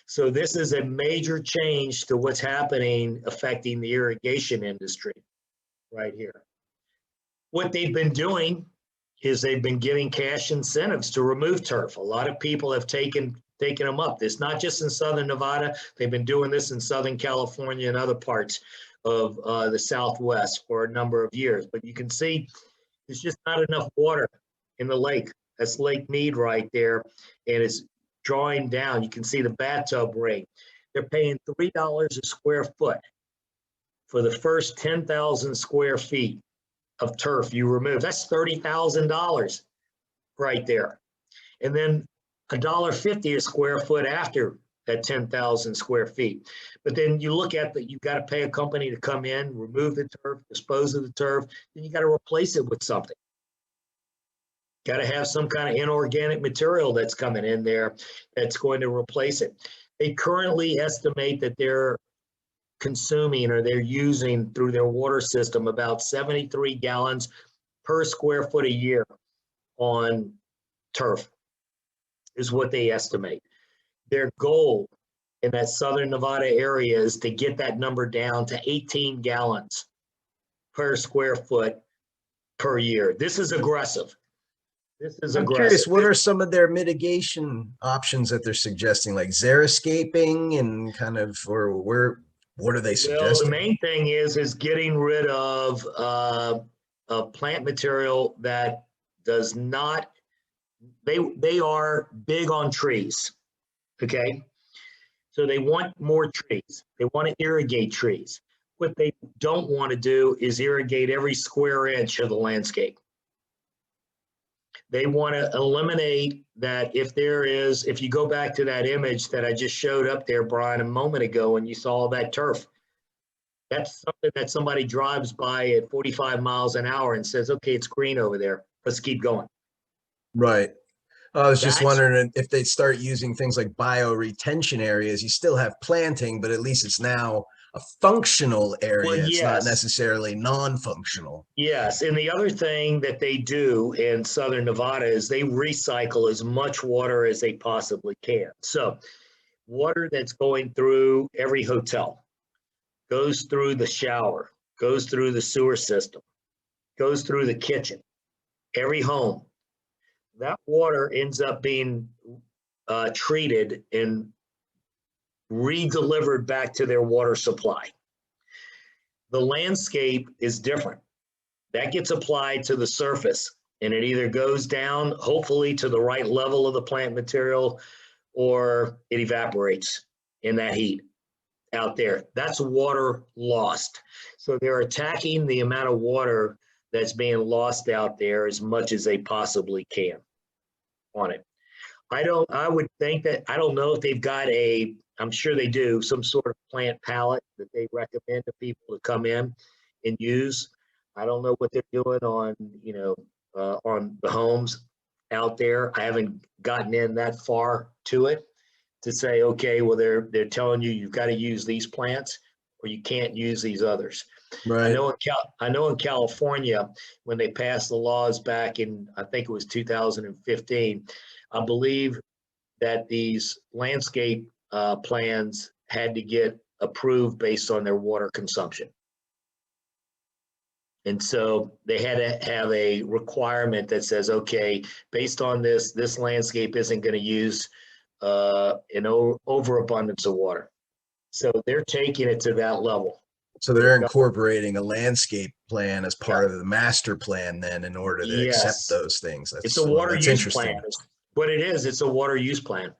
So this is a major change to what's happening affecting the irrigation industry right here. What they've been doing is they've been giving cash incentives to remove turf. A lot of people have taken them up. It's not just in Southern Nevada. They've been doing this in Southern California and other parts of the Southwest for a number of years. But you can see there's just not enough water in the lake. That's Lake Mead right there, and it's drawing down. You can see the bathtub ring. They're paying $3 a square foot for the first 10,000 square feet of turf you remove. That's $30,000 right there. And then $1.50 a square foot after that 10,000 square feet. But then you look at that, you've got to pay a company to come in, remove the turf, dispose of the turf, then you got to replace it with something. Got to have some kind of inorganic material that's coming in there that's going to replace it. They currently estimate that they're consuming or they're using through their water system about 73 gallons per square foot a year on turf is what they estimate. Their goal in that Southern Nevada area is to get that number down to 18 gallons per square foot per year. This is aggressive. This is I'm aggressive. curious, what are some of their mitigation options that they're suggesting, like xeriscaping and kind of, or what are they Well, the suggesting? main thing is getting rid of plant material that does not. They are big on trees. Okay, so they want more trees. They want to irrigate trees. What they don't want to do is irrigate every square inch of the landscape. They want to eliminate that. If you go back to that image that I just showed up there, Brian, a moment ago, and you saw that turf, that's something that somebody drives by at 45 miles an hour and says, okay, it's green over there. Let's keep going. Right. I was just That's, wondering if they start using things like bioretention areas. You still have planting, but at least it's now a functional well, area. It's not yes, necessarily non-functional. yes. And the other thing that they do in Southern Nevada is they recycle as much water as they possibly can. So water that's going through every hotel, goes through the shower, goes through the sewer system, goes through the kitchen, every home. That water ends up being treated and re-delivered back to their water supply. The landscape is different. That gets applied to the surface, and it either goes down, hopefully, to the right level of the plant material, or it evaporates in that heat out there. That's water lost. So they're attacking the amount of water that's being lost out there as much as they possibly can on it. I would think that, I don't know if they've got I'm sure they do, some sort of plant palette that they recommend to people to come in and use. I don't know what they're doing on the homes out there. I haven't gotten in that far to it to say, okay, well, they're telling you you've got to use these plants or you can't use these others. I Right. know in California, when they passed the laws back in, I think it was 2015, I believe that these landscape plans had to get approved based on their water consumption. And so they had to have a requirement that says, okay, based on this landscape isn't going to use an overabundance of water. So they're taking it to that level. So they're incorporating a landscape plan as Yeah. part of the master plan then in order to accept Yes. those things. It's a That's, well, water that's use plan. interesting. What it is, it's a water use plan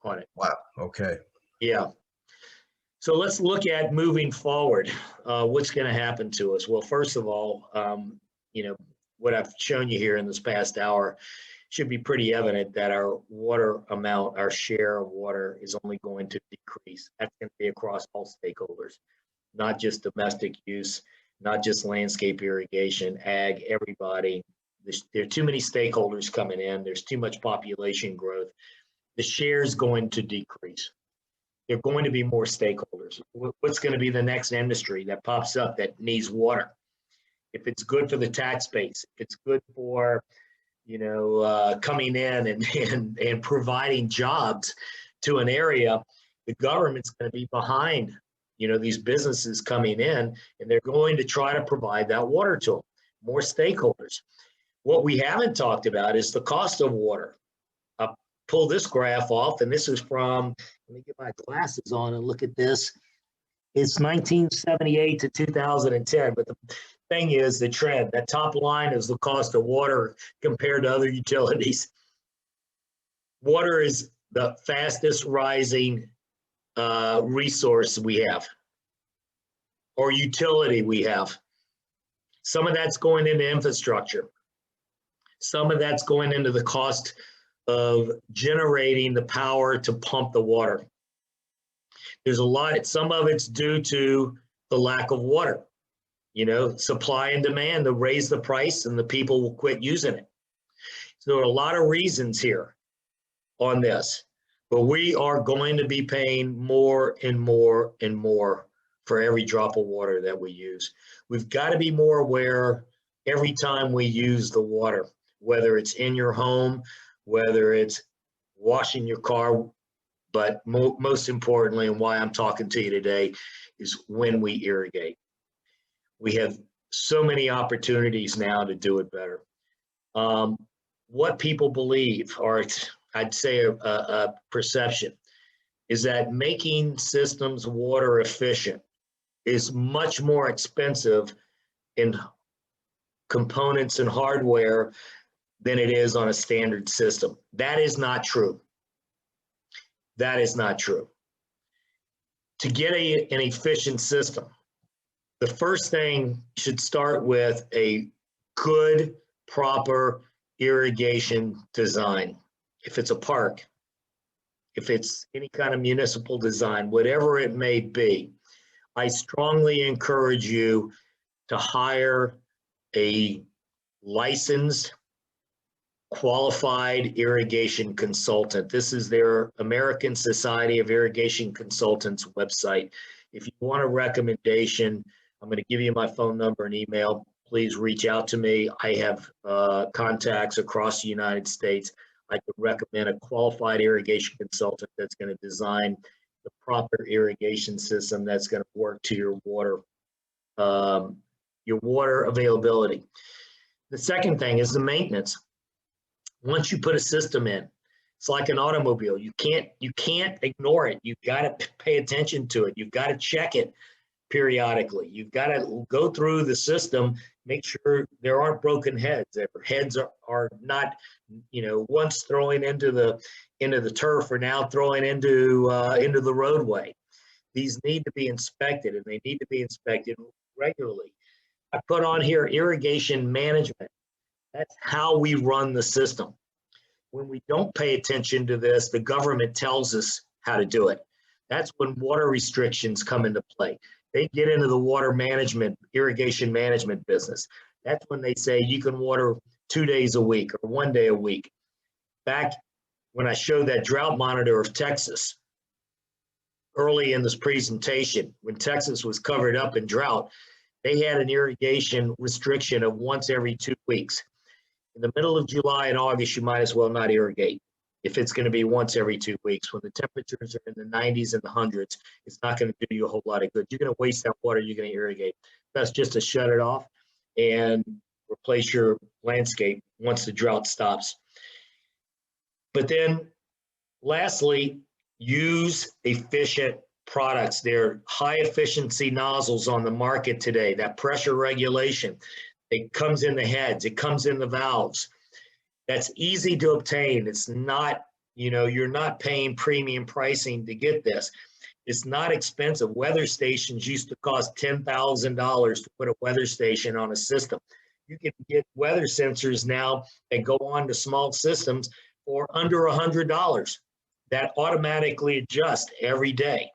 on it. Wow. Okay. Yeah. So let's look at moving forward. What's going to happen to us? Well, first of all, what I've shown you here in this past hour should be pretty evident that our water amount, our share of water is only going to decrease. That's going to be across all stakeholders, not just domestic use, not just landscape irrigation, ag, everybody. There are too many stakeholders coming in. There's too much population growth. The share is going to decrease. There are going to be more stakeholders. What's going to be the next industry that pops up that needs water? If it's good for the tax base, if it's good for, coming in and providing jobs to an area, the government's going to be behind, these businesses coming in, and they're going to try to provide that water to them. More stakeholders. What we haven't talked about is the cost of water. I'll pull this graph off, and this is from, let me get my glasses on and look at this. It's 1978 to 2010, but the thing is the trend. That top line is the cost of water compared to other utilities. Water is the fastest rising resource we have, or utility we have. Some of that's going into infrastructure. Some of that's going into the cost of generating the power to pump the water. There's a lot, some of it's due to the lack of water. Supply and demand to raise the price and the people will quit using it. So there are a lot of reasons here on this, but we are going to be paying more and more and more for every drop of water that we use. We've got to be more aware every time we use the water, whether it's in your home, whether it's washing your car, but most importantly, and why I'm talking to you today, is when we irrigate. We have so many opportunities now to do it better. what people believe, or I'd say a perception, is that making systems water efficient is much more expensive in components and hardware than it is on a standard system. That is not true. That is not true. To get an efficient system, the first thing should start with a good, proper irrigation design. If it's a park, if it's any kind of municipal design, whatever it may be, I strongly encourage you to hire a licensed, qualified irrigation consultant. This is their American Society of Irrigation Consultants website. If you want a recommendation, I'm going to give you my phone number and email. Please reach out to me. I have contacts across the United States. I could recommend a qualified irrigation consultant that's going to design the proper irrigation system that's going to work to your water availability. The second thing is the maintenance. Once you put a system in, it's like an automobile. You can't ignore it. You've got to pay attention to it. You've got to check it periodically. You've got to go through the system, make sure there aren't broken heads. Their heads are not, once throwing into the turf or now throwing into the roadway. These need to be inspected, and they need to be inspected regularly. I put on here irrigation management. That's how we run the system. When we don't pay attention to this, the government tells us how to do it. That's when water restrictions come into play. They get into the water management, irrigation management business. That's when they say you can water 2 days a week or 1 day a week. Back when I showed that drought monitor of Texas, early in this presentation, when Texas was covered up in drought, they had an irrigation restriction of once every 2 weeks. In the middle of July and August, you might as well not irrigate. If it's going to be once every 2 weeks, when the temperatures are in the 90s and the hundreds, it's not going to do you a whole lot of good. You're going to waste that water, you're going to irrigate. Best just to shut it off and replace your landscape once the drought stops. But then lastly, use efficient products. There are high efficiency nozzles on the market today. That pressure regulation, it comes in the heads, it comes in the valves. That's easy to obtain. It's not, you're not paying premium pricing to get this. It's not expensive. Weather stations used to cost $10,000 to put a weather station on a system. You can get weather sensors now that go on to small systems for under $100 that automatically adjust every day.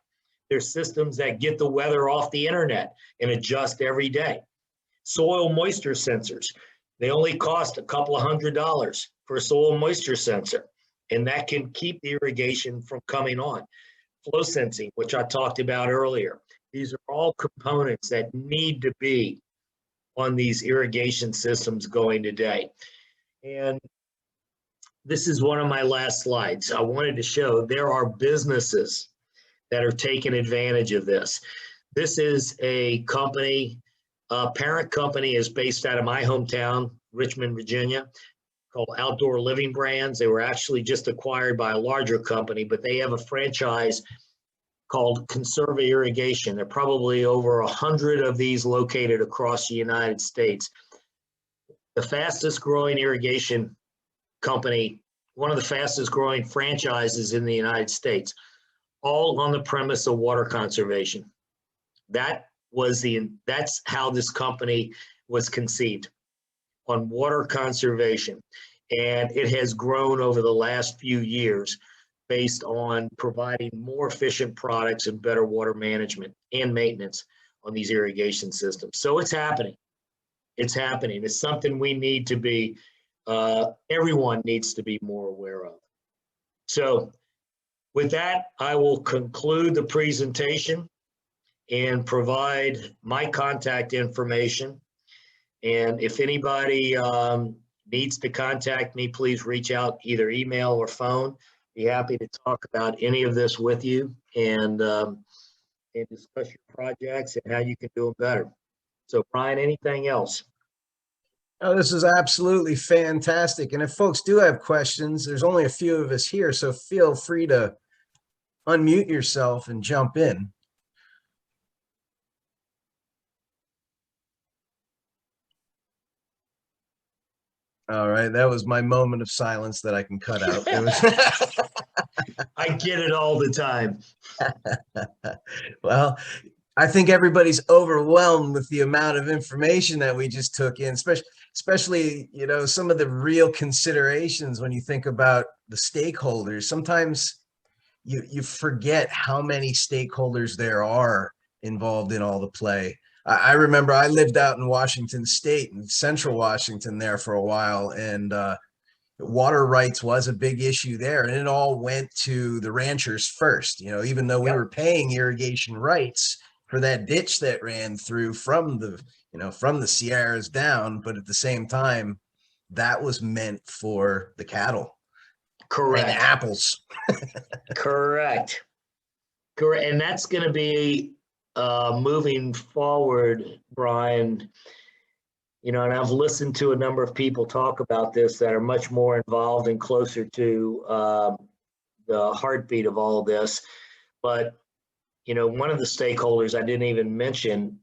There's systems that get the weather off the internet and adjust every day. Soil moisture sensors, they only cost a couple of $100 for a soil moisture sensor, and that can keep the irrigation from coming on. Flow sensing, which I talked about earlier. These are all components that need to be on these irrigation systems going today. And this is one of my last slides. I wanted to show there are businesses that are taking advantage of this. This is a company, parent company is based out of my hometown, Richmond, Virginia, called Outdoor Living Brands. They were actually just acquired by a larger company, but they have a franchise called Conserva Irrigation. There are probably over 100 of these located across the United States. The fastest growing irrigation company, one of the fastest growing franchises in the United States, all on the premise of water conservation. That's how this company was conceived, on water conservation. And it has grown over the last few years based on providing more efficient products and better water management and maintenance on these irrigation systems. So it's happening. It's happening. It's something we need to be, everyone needs to be more aware of. So with that, I will conclude the presentation and provide my contact information. And if anybody needs to contact me, please reach out, either email or phone. Be happy to talk about any of this with you and discuss your projects and how you can do them better. So Brian, anything else? Oh, this is absolutely fantastic. And if folks do have questions, there's only a few of us here, so feel free to unmute yourself and jump in. All right, that was my moment of silence that I can cut out. It was I get it all the time. well, I think everybody's overwhelmed with the amount of information that we just took in, especially, some of the real considerations when you think about the stakeholders. Sometimes you forget how many stakeholders there are involved in all the play. I remember I lived out in Washington State, in central Washington there for a while, and water rights was a big issue there, and it all went to the ranchers first. Even though we Yep. were paying irrigation rights for that ditch that ran through from the Sierras down, but at the same time, that was meant for the cattle and Correct. apples. Correct. Correct. And that's going to be moving forward, Brian. And I've listened to a number of people talk about this that are much more involved and closer to the heartbeat of all of this. But, one of the stakeholders I didn't even mention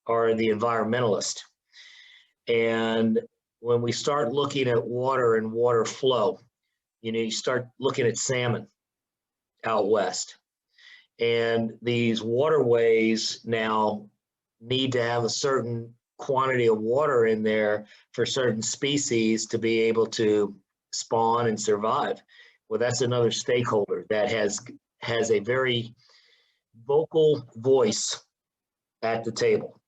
are the environmentalists. And when we start looking at water and water flow, you start looking at salmon out west. And these waterways now need to have a certain quantity of water in there for certain species to be able to spawn and survive. Well, that's another stakeholder that has a very vocal voice at the table.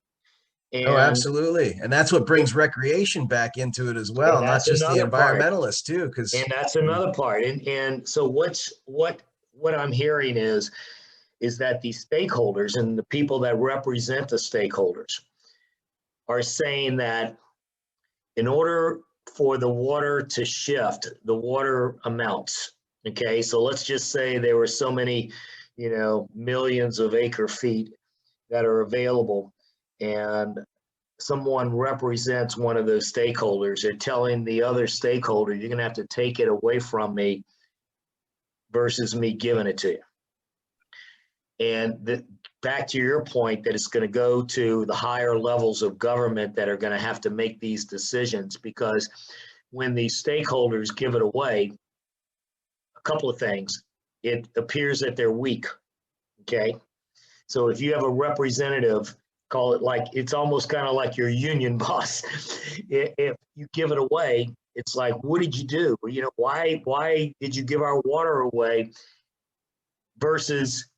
Oh, And, absolutely. And that's what brings recreation back into it as and well, not that's just the another part. environmentalists too, And because that's another part. And so what I'm hearing is that these stakeholders and the people that represent the stakeholders are saying that in order for the water to shift, the water amounts, okay? So let's just say there were so many, millions of acre feet that are available, and someone represents one of those stakeholders. They're telling the other stakeholder, you're going to have to take it away from me versus me giving it to you. And back to your point that it's going to go to the higher levels of government that are going to have to make these decisions, because when these stakeholders give it away, a couple of things, it appears that they're weak, okay? So if you have a representative, call it like, it's almost kind of like your union boss. If you give it away, it's like, what did you do? Why did you give our water away? Versus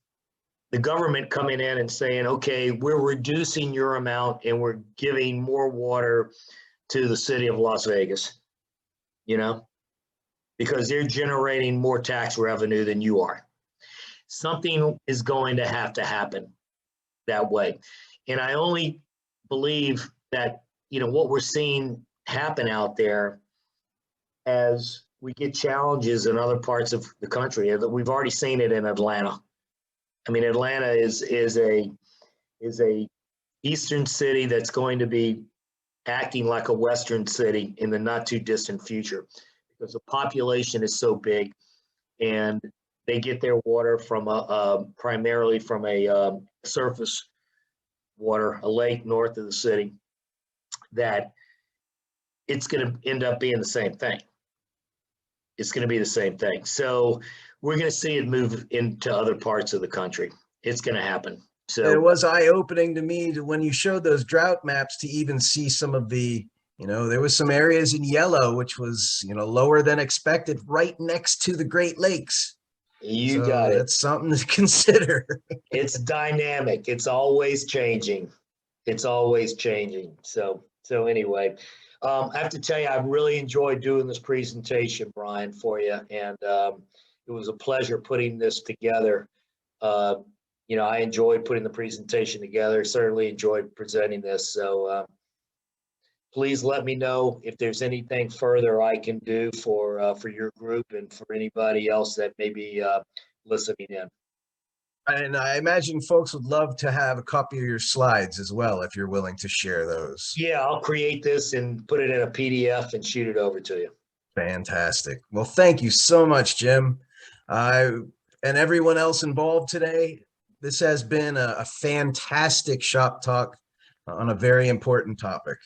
the government coming in and saying, okay, we're reducing your amount and we're giving more water to the city of Las Vegas, because they're generating more tax revenue than you are. Something is going to happen that way. And I only believe that, what we're seeing happen out there as we get challenges in other parts of the country. We've already seen it in Atlanta. I mean, Atlanta is a eastern city that's going to be acting like a western city in the not too distant future, because the population is so big, and they get their water from primarily from a surface water, a lake north of the city, that it's going to end up being the same thing. It's going to be the same thing. So we're going to see it move into other parts of the country. It's going to happen. So it was eye-opening to me when you showed those drought maps to even see some of the, there was some areas in yellow, which was, lower than expected, right next to the Great Lakes. You got it. That's something to consider. It's dynamic. It's always changing. It's always changing. So anyway, I have to tell you, I really enjoyed doing this presentation, Brian, for you. And it was a pleasure putting this together. I enjoyed putting the presentation together, certainly enjoyed presenting this. So please let me know if there's anything further I can do for your group and for anybody else that may be listening in. And I imagine folks would love to have a copy of your slides as well, if you're willing to share those. Yeah, I'll create this and put it in a PDF and shoot it over to you. Fantastic. Well, thank you so much, Jim. And everyone else involved today. This has been a fantastic shop talk on a very important topic.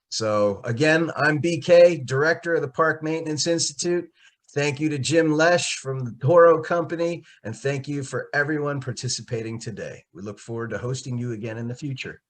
So again, I'm BK, Director of the Park Maintenance Institute. Thank you to Jim Laiche from the Toro Company, and thank you for everyone participating today. We look forward to hosting you again in the future.